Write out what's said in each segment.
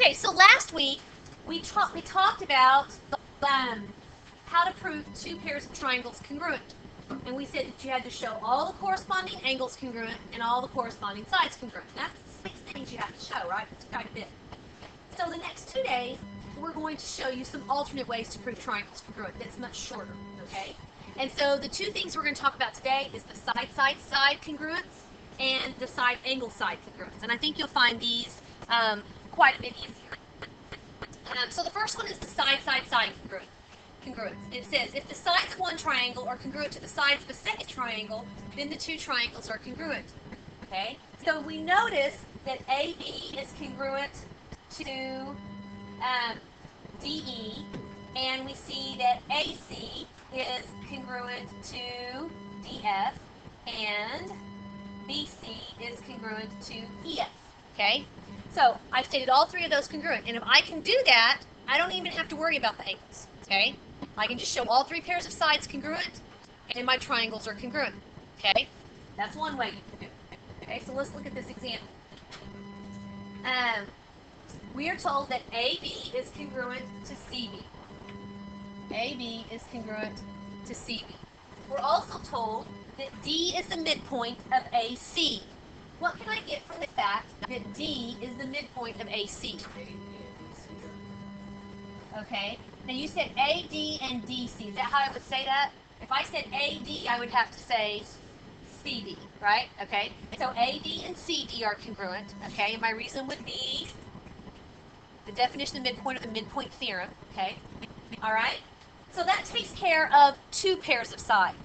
Okay, so last week we talked about how to prove two pairs of triangles congruent. And we said that you had to show all the corresponding angles congruent and all the corresponding sides congruent. That's 6 things you have to show, right? It's quite a bit. So the next 2 days, we're going to show you some alternate ways to prove triangles congruent that's much shorter, okay? And so the 2 things we're going to talk about today is the side congruence and the side angle side congruence. And I think you'll find these quite a bit easier. So the first one is the side congruence. It says if the sides of one triangle are congruent to the sides of a second triangle, then the 2 triangles are congruent. Okay? So we notice that AB is congruent to DE, and we see that AC is congruent to DF, and BC is congruent to EF. Okay? So I've stated all 3 of those congruent, and if I can do that, I don't even have to worry about the angles. Okay? I can just show all 3 pairs of sides congruent, and my triangles are congruent. Okay? That's one way you can do it. Okay, so let's look at this example. We are told that AB is congruent to CB. AB is congruent to CB. We're also told that D is the midpoint of AC. What can I get from the fact that D is the midpoint of AC? Okay, now you said AD and DC. Is that how I would say that? If I said AD, I would have to say CD, right? Okay, so AD and CD are congruent. Okay, and my reason would be the definition of midpoint of the midpoint theorem. Okay, all right? So that takes care of 2 pairs of sides.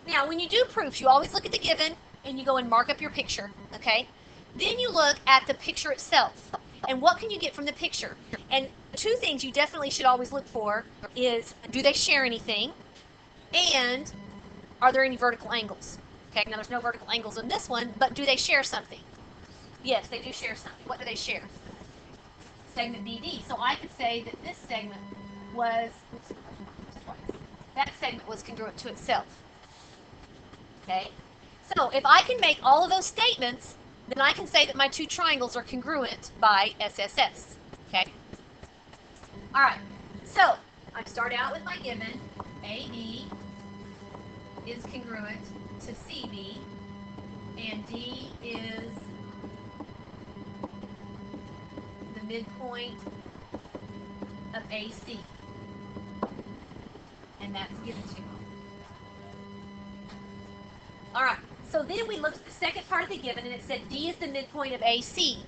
Now, when you do proofs, you always look at the given and you go and mark up your picture, okay? Then you look at the picture itself. And what can you get from the picture? And 2 things you definitely should always look for is, do they share anything? And are there any vertical angles? Okay, now there's no vertical angles in this one, but do they share something? Yes, they do share something. What do they share? Segment BD. So I could say that this segment was, that segment was congruent to itself. Okay? So if I can make all of those statements, then I can say that my 2 triangles are congruent by SSS. Okay? All right. So I start out with my given. AD is congruent to CB, and D is the midpoint of AC. And that's given to me. All right. So then we looked at the second part of the given, and it said D is the midpoint of AC.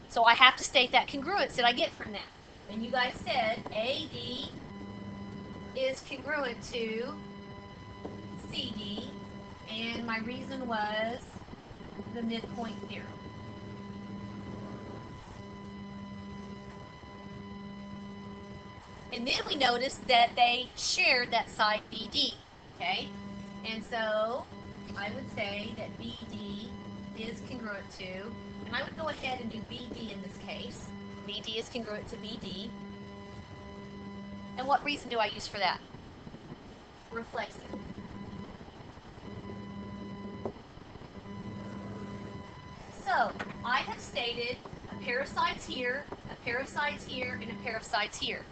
So I have to state that congruence that I get from that. And you guys said AD is congruent to CD, and my reason was the midpoint theorem. And then we noticed that they shared that side BD. Okay? And so I would say that BD is congruent to, and I would go ahead and do BD in this case. BD is congruent to BD. And what reason do I use for that? Reflexive. So I have stated a pair of sides here, a pair of sides here, and a pair of sides here.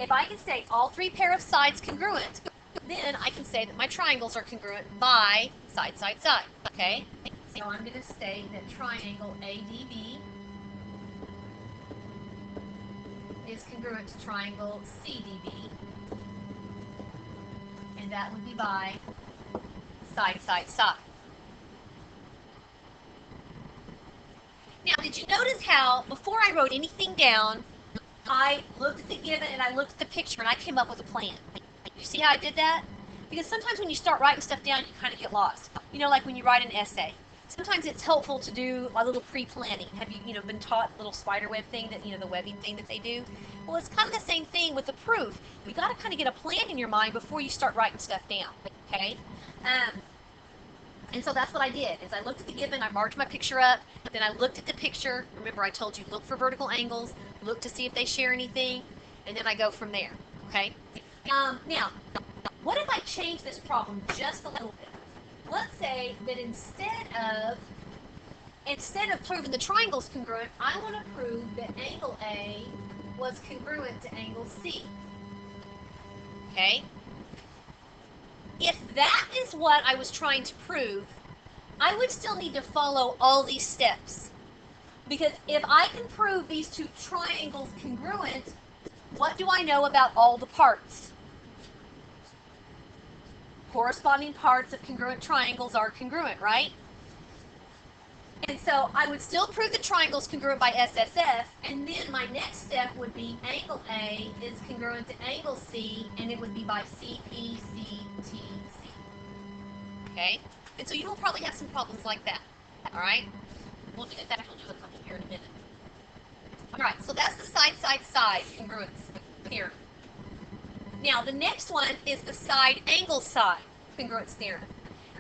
If I can state all 3 pair of sides congruent, then I can say that my triangles are congruent by side, side, side. Okay? So I'm going to state that triangle ADB is congruent to triangle CDB, and that would be by side, side, side. Now, did you notice how, before I wrote anything down, I looked at the given and I looked at the picture and I came up with a plan? You see how I did that? Because sometimes when you start writing stuff down, you kind of get lost. You know, like when you write an essay. Sometimes it's helpful to do a little pre-planning. Have you, been taught the little spider web thing that, the webbing thing that they do? Well, it's kind of the same thing with the proof. You got to kind of get a plan in your mind before you start writing stuff down. Okay? And so that's what I did, is I looked at the given, I marked my picture up, then I looked at the picture. Remember, I told you, look for vertical angles, look to see if they share anything, and then I go from there. Okay? Now, what if I change this problem just a little bit? Let's say that instead of instead of proving the triangle's congruent, I want to prove that angle A was congruent to angle C. Okay? If that is what I was trying to prove, I would still need to follow all these steps. Because if I can prove these two triangles congruent, what do I know about all the parts? Corresponding parts of congruent triangles are congruent, right? And so I would still prove the triangle's congruent by SSS, and then my next step would be angle A is congruent to angle C, and it would be by CPCTC. Okay? And so you will probably have some problems like that. Alright? We'll do that. We'll do a couple here in a minute. Alright, so that's the side congruence theorem. Now, the next one is the side-angle-side congruence theorem.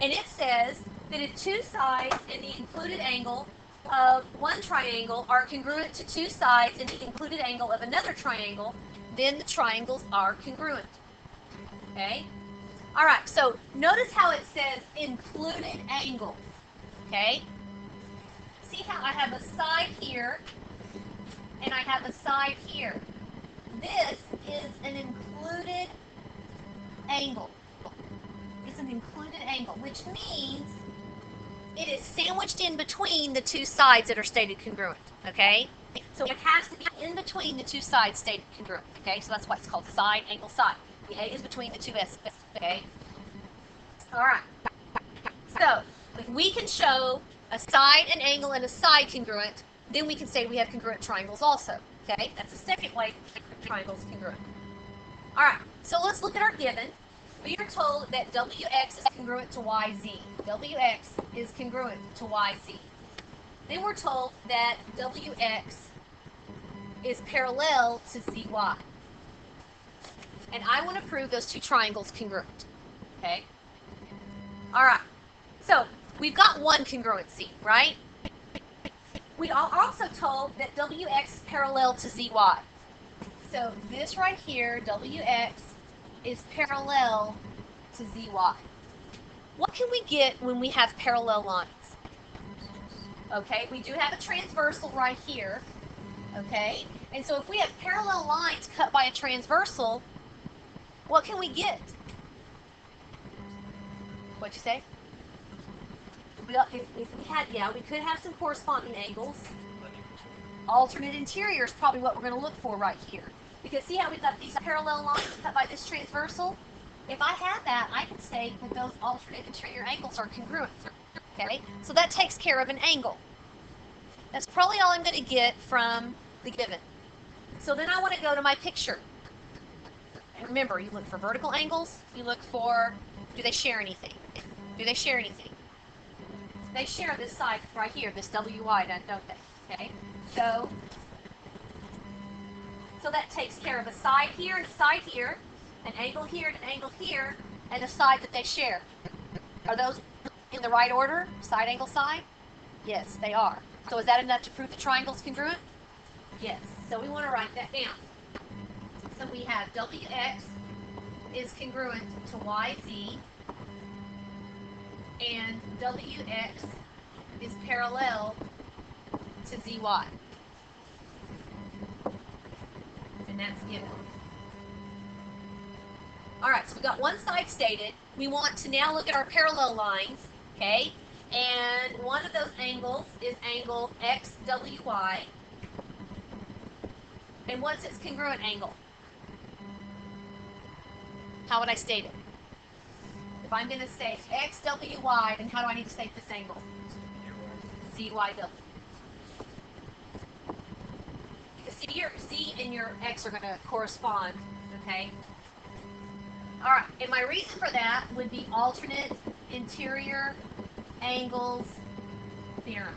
And it says that if two sides and the included angle of one triangle are congruent to two sides and the included angle of another triangle, then the triangles are congruent. Okay? Alright, so notice how it says included angle. Okay? See how I have a side here and I have a side here. This is an included angle. It's an included angle, which means it is sandwiched in between the two sides that are stated congruent, okay? So it has to be in between the two sides stated congruent, okay? So that's why it's called side, angle, side. The A is between the two S's, okay? All right. So if we can show a side, an angle, and a side congruent, then we can say we have congruent triangles also, okay? That's the second way triangles congruent. All right, so let's look at our given. We are told that WX is congruent to YZ. WX is congruent to YZ. Then we're told that WX is parallel to ZY. And I want to prove those two triangles congruent. Okay? All right. So we've got one congruency, right? We are also told that WX is parallel to ZY. So this right here, WX, is parallel to ZY. What can we get when we have parallel lines? Okay, we do have a transversal right here. Okay, and so if we have parallel lines cut by a transversal, what can we get? What'd you say? If we had, yeah, we could have some corresponding angles. Alternate interior is probably what we're going to look for right here. Because see how we've got these parallel lines cut by this transversal? If I have that, I can say that those alternate interior angles are congruent. Okay, so that takes care of an angle. That's probably all I'm going to get from the given. So then I want to go to my picture. And remember, you look for vertical angles. You look for, do they share anything? Do they share anything? They share this side right here, this WY, don't they? Okay, so that takes care of a side here and a side here, an angle here and an angle here, and a side that they share. Are those in the right order? Side, angle, side? Yes, they are. So is that enough to prove the triangle's congruent? Yes. So we want to write that down. So we have WX is congruent to YZ, and WX is parallel to ZY. And that's given. Alright, so we got one side stated. We want to now look at our parallel lines, okay? And one of those angles is angle XWY. And what's its congruent angle? How would I state it? If I'm going to say XWY, then how do I need to state this angle? ZYW. Because your Z and your X are going to correspond, okay? Alright, and my reason for that would be alternate interior angles theorem.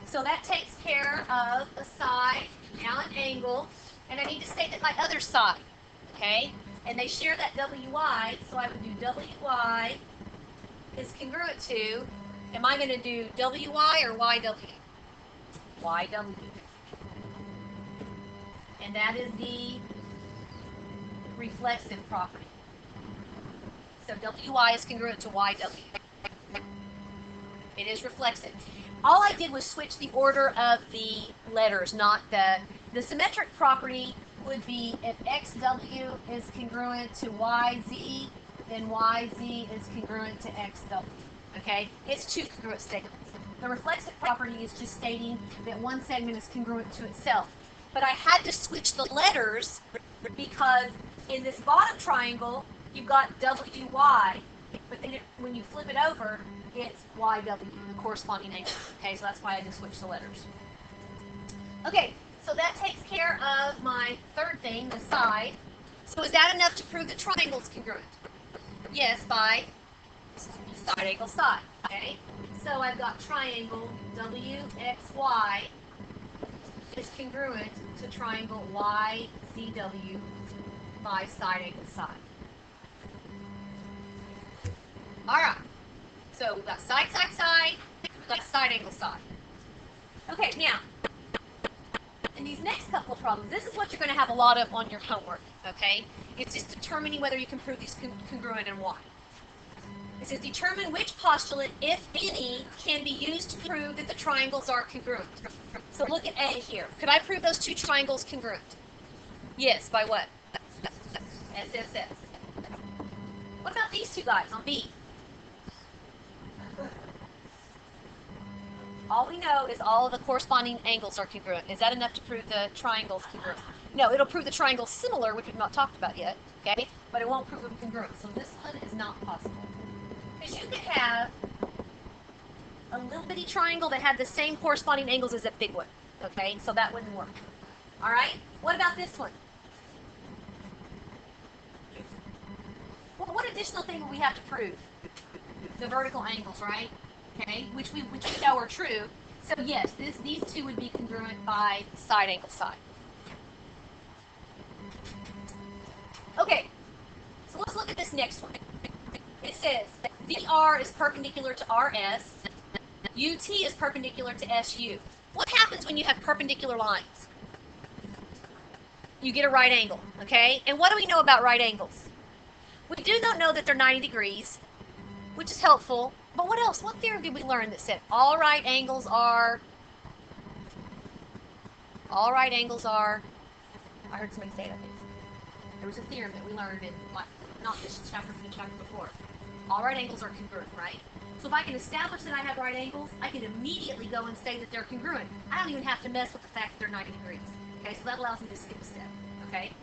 So that takes care of a side, now an angle, and I need to state that my other side, okay? And they share that WY, so I would do WY is congruent to, am I going to do WY or YW? YW. And that is the reflexive property. So WY is congruent to YW. It is reflexive. All I did was switch the order of the letters, not the symmetric property would be if XW is congruent to YZ, then YZ is congruent to XW. Okay? It's two congruent segments. The reflexive property is just stating that one segment is congruent to itself. But I had to switch the letters because in this bottom triangle, you've got WY, but then when you flip it over, it's YW, the corresponding angle. Okay, so that's why I just switched the letters. Okay, so that takes care of my third thing, the side. So is that enough to prove that triangle's congruent? Yes, by side angle side. Okay, so I've got triangle WXY is congruent to triangle YZW by side angle side. Alright, so we've got side, side, side, we've got side angle side. Okay, now, in these next couple of problems, this is what you're going to have a lot of on your homework, okay? It's just determining whether you can prove these congruent and why. It says determine which postulate, if any, can be used to prove that the triangles are congruent. So look at A here. Could I prove those two triangles congruent? Yes, by what? SSS. What about these two guys on B? All we know is all of the corresponding angles are congruent. Is that enough to prove the triangles congruent? No, it'll prove the triangles similar, which we've not talked about yet, okay? But it won't prove them congruent. So this one is not possible. Because you could have a little bitty triangle that had the same corresponding angles as a big one, okay? So that wouldn't work. All right? What about this one? Well, what additional thing would we have to prove? The vertical angles, right? Okay, which we know are true. So yes, these two would be congruent by side angle side. Okay, so let's look at this next one. It says VR is perpendicular to RS, UT is perpendicular to SU. What happens when you have perpendicular lines? You get a right angle, okay? And what do we know about right angles? We do not know that they're 90 degrees, which is helpful. But what else? What theorem did we learn that said all right angles are, I heard somebody say that. There was a theorem that we learned in, not this chapter, but the chapter before. All right angles are congruent, right? So if I can establish that I have right angles, I can immediately go and say that they're congruent. I don't even have to mess with the fact that they're 90 degrees. Okay, so that allows me to skip a step. Okay?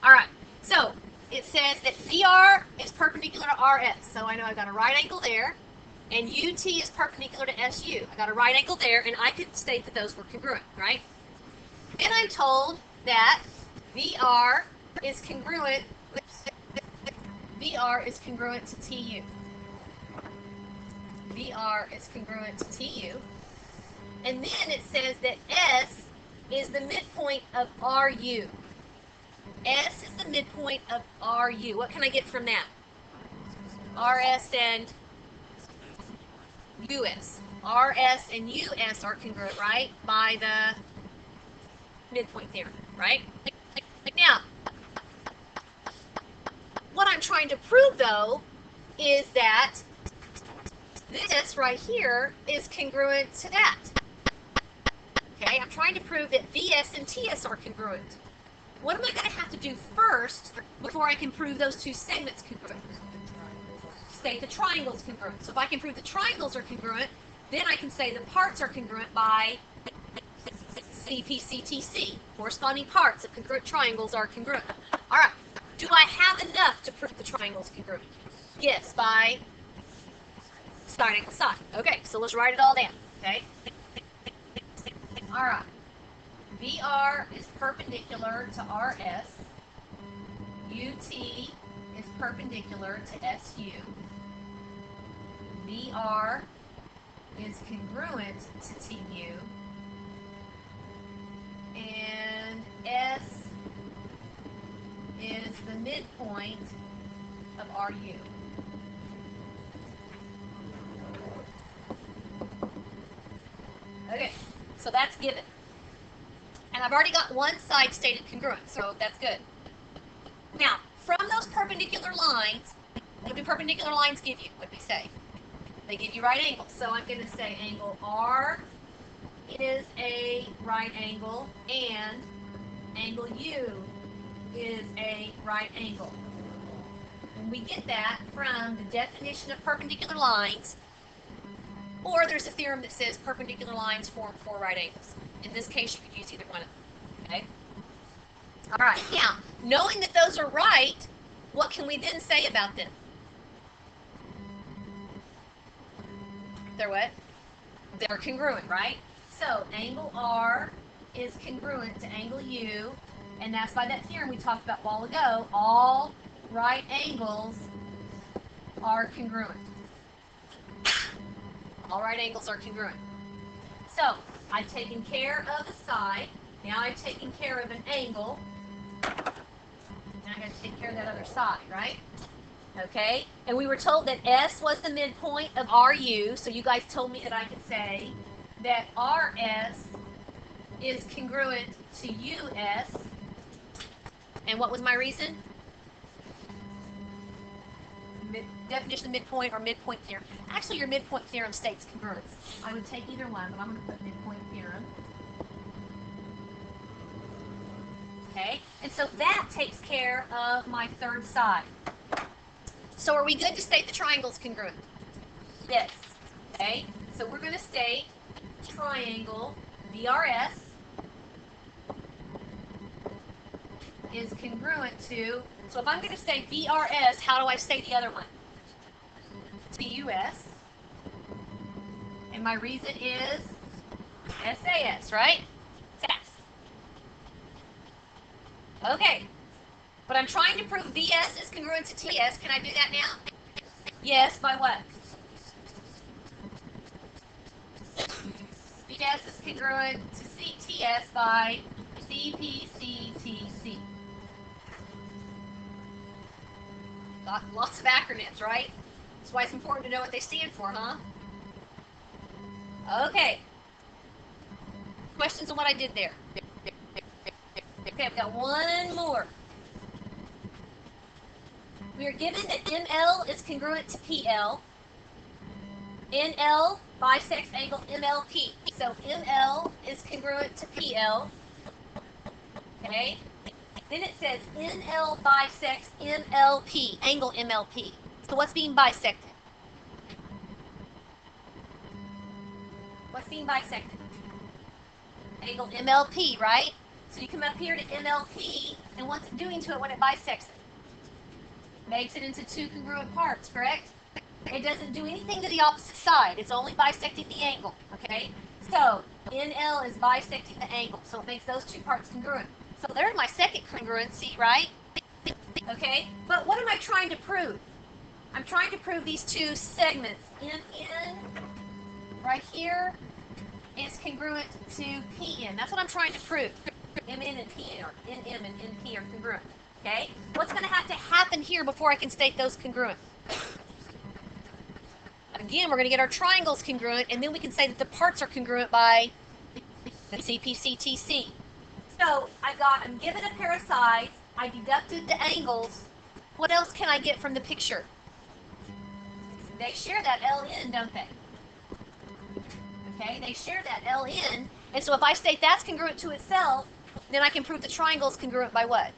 All right, so it says that VR is perpendicular to RS. So I know I've got a right angle there. And UT is perpendicular to SU. I got a right angle there, and I could state that those were congruent, right? Then I'm told that VR is congruent to TU. VR is congruent to TU. And then it says that S is the midpoint of RU. S is the midpoint of RU. What can I get from that? RS and US. RS and US are congruent, right? By the midpoint theorem, right? Now, what I'm trying to prove, though, is that this right here is congruent to that. Okay, I'm trying to prove that VS and TS are congruent. What am I going to have to do first before I can prove those two segments congruent? State the triangles congruent. So if I can prove the triangles are congruent, then I can say the parts are congruent by CPCTC. Corresponding parts of congruent triangles are congruent. All right. Do I have enough to prove the triangles congruent? Yes, by side angle side. Okay, so let's write it all down. Okay. All right. VR is perpendicular to RS. UT is perpendicular to SU. VR is congruent to TU. And S is the midpoint of RU. Okay, so that's given. And I've already got one side stated congruent, so that's good. Now, from those perpendicular lines, what do perpendicular lines give you? What do we say? They give you right angles. So I'm going to say angle R is a right angle and angle U is a right angle. And we get that from the definition of perpendicular lines, or there's a theorem that says perpendicular lines form four right angles. In this case, you could use either one of them. Okay? All right. Now, knowing that those are right, what can we then say about them? They're what? They're congruent, right? So angle R is congruent to angle U, and that's by that theorem we talked about a while ago. All right angles are congruent. All right angles are congruent. So I've taken care of a side. Now I've taken care of an angle. Now I got to take care of that other side, right? Okay, and we were told that S was the midpoint of RU, so you guys told me that I could say that RS is congruent to US. And what was my reason? Definition of midpoint or midpoint theorem. Actually, your midpoint theorem states congruence. I would take either one, but I'm going to put midpoint theorem. Okay, and so that takes care of my third side. So are we good to state the triangle's congruent? Yes. Okay, so we're going to state triangle VRS is congruent to, so if I'm going to say VRS, how do I state the other one? TUS. And my reason is SAS, right? SAS. Okay. But I'm trying to prove VS is congruent to TS. Can I do that now? Yes, by what? VS is congruent to TS by CPCTC. Lots of acronyms, right? That's why it's important to know what they stand for, huh? Okay. Questions on what I did there? Okay, I've got one more. We are given that ML is congruent to PL. NL bisects angle MLP. So ML is congruent to PL. Okay. Then it says NL bisects MLP, angle MLP. So what's being bisected? What's being bisected? Angle MLP, right? So you come up here to MLP, and what's it doing to it when it bisects it? Makes it into two congruent parts, correct? It doesn't do anything to the opposite side. It's only bisecting the angle, okay? So NL is bisecting the angle, so it makes those two parts congruent. So there's my second congruency, right? Okay, but what am I trying to prove? I'm trying to prove these two segments, MN, right here, is congruent to PN. That's what I'm trying to prove. MN and PN, or NM and NP are congruent. Okay? What's going to have to happen here before I can state those congruent? Again, we're going to get our triangles congruent, and then we can say that the parts are congruent by CPCTC. So I'm given a pair of sides. I deducted the angles. What else can I get from the picture? They share that LN, don't they? Okay, they share that LN. And so if I state that's congruent to itself, then I can prove the triangle is congruent by what?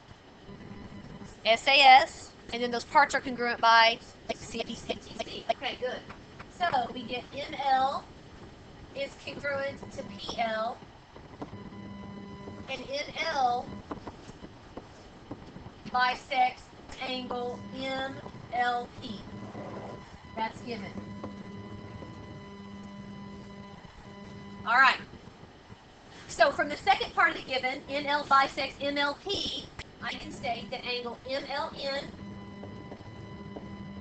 SAS, and then those parts are congruent by CPCTC. Okay, good. So we get ML is congruent to PL, and NL bisects angle MLP. That's given. All right. So from the second part of the given, NL bisects MLP, I can state that angle MLN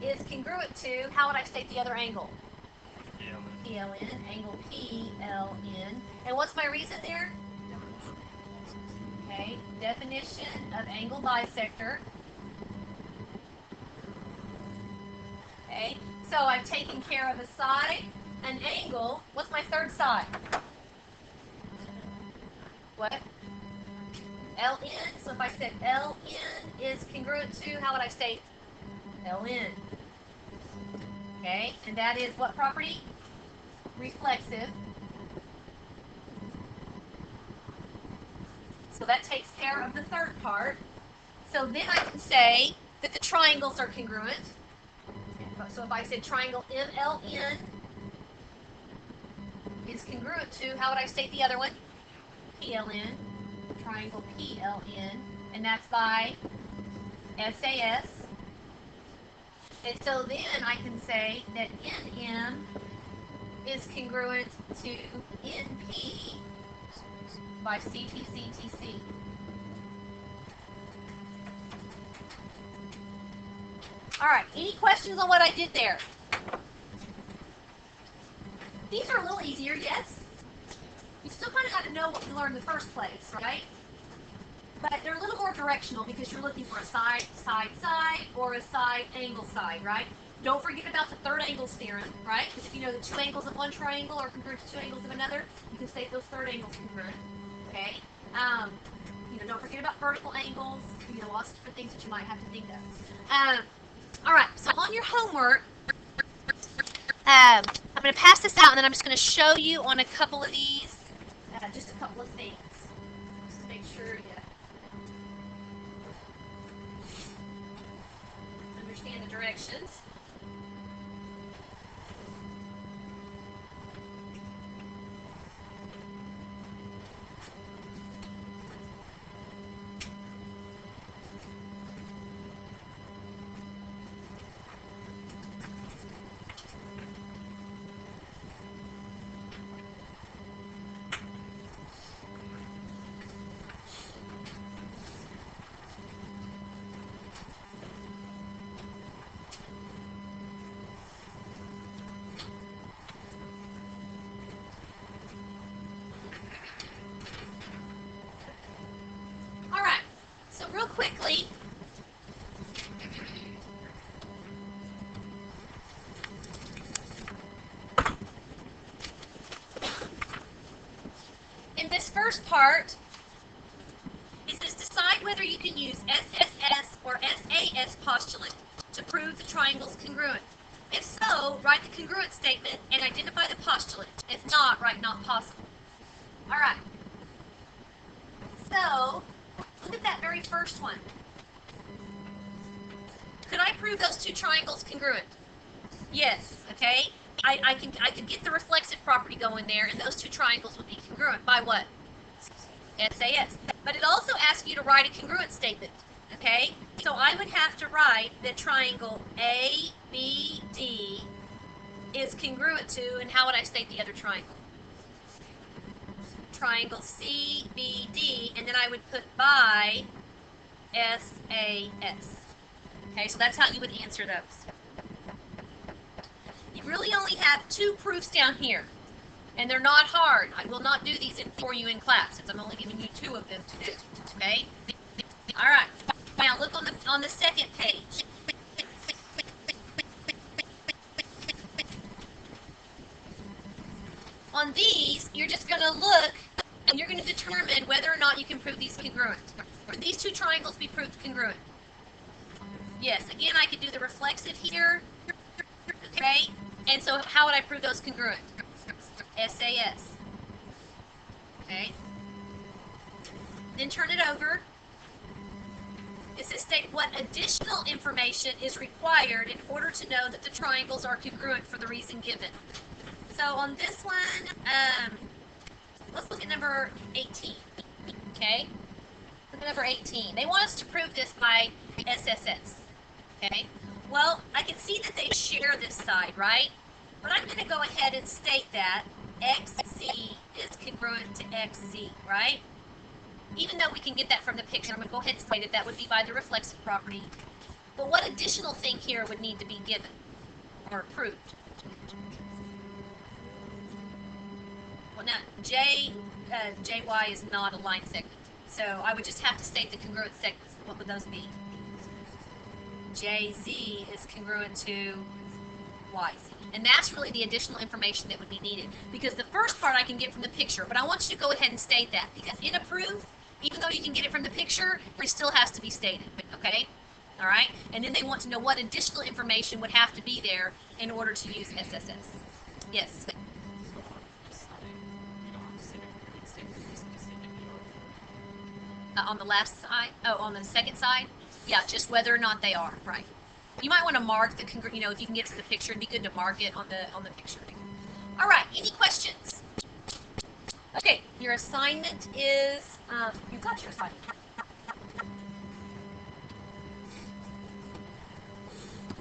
is congruent to, how would I state the other angle? PLN, angle PLN. And what's my reason there? Okay, definition of angle bisector. Okay, so I've taken care of a side, an angle. What's my third side? What? LN. So if I said LN is congruent to, how would I state LN? Okay, and that is what property? Reflexive. So that takes care of the third part. So then I can say that the triangles are congruent. So if I said triangle MLN is congruent to, how would I state the other one? PLN, triangle PLN, and that's by SAS. And so then I can say that NM is congruent to NP by CPCTC. All right, any questions on what I did there? These are a little easier, yes. You still kind of got to know what you learned in the first place, right? But they're a little more directional because you're looking for a side, side, side, or a side, angle, side, right? Don't forget about the third angles theorem, right? Because if you know the two angles of one triangle are congruent to two angles of another, you can state those third angles congruent, okay? Don't forget about vertical angles, lots of different things that you might have to think of. All right, so on your homework, I'm going to pass this out, and then I'm just going to show you on a couple of these, just a couple of things. Just make sure you understand the directions. Real quickly, in this first part, it says decide whether you can use SSS or SAS postulate to prove the triangle's congruent. If so, write the congruent statement and identify the postulate. If not, write not possible. All right. So, look at that very first one. Could I prove those two triangles congruent? Yes, okay. I can get the reflexive property going there, and those two triangles would be congruent by what? SAS. But it also asks you to write a congruent statement, okay? So I would have to write that triangle ABD is congruent to, and how would I state the other triangle? Triangle CBD, and then I would put by SAS. Okay, so that's how you would answer those. You really only have two proofs down here, and they're not hard. I will not do these for you in class, since I'm only giving you two of them to do. Okay? All right. Now look on the second page. On these, you're just going to look, and you're going to determine whether or not you can prove these congruent. Could these two triangles be proved congruent? Yes. Again, I could do the reflexive here. Okay? And so how would I prove those congruent? SAS. Okay? Then turn it over. It says state what additional information is required in order to know that the triangles are congruent for the reason given. So on this one, let's look at number 18. Okay? Look at number 18. They want us to prove this by SSS. Okay? Well, I can see that they share this side, right? But I'm going to go ahead and state that XZ is congruent to XZ, right? Even though we can get that from the picture, I'm going to go ahead and state it. That would be by the reflexive property. But what additional thing here would need to be given or proved? Well, now, JY is not a line segment. So I would just have to state the congruent segments. What would those be? JZ is congruent to YZ. And that's really the additional information that would be needed. Because the first part I can get from the picture, but I want you to go ahead and state that. Because in a proof, even though you can get it from the picture, it still has to be stated. Okay? All right, and then they want to know what additional information would have to be there in order to use SSS. Yes. On the left side? Oh, on the second side? Yeah, just whether or not they are, right. You might want to mark the, if you can get to the picture, it'd be good to mark it on the picture. All right, any questions? Okay, your assignment is, you got your assignment.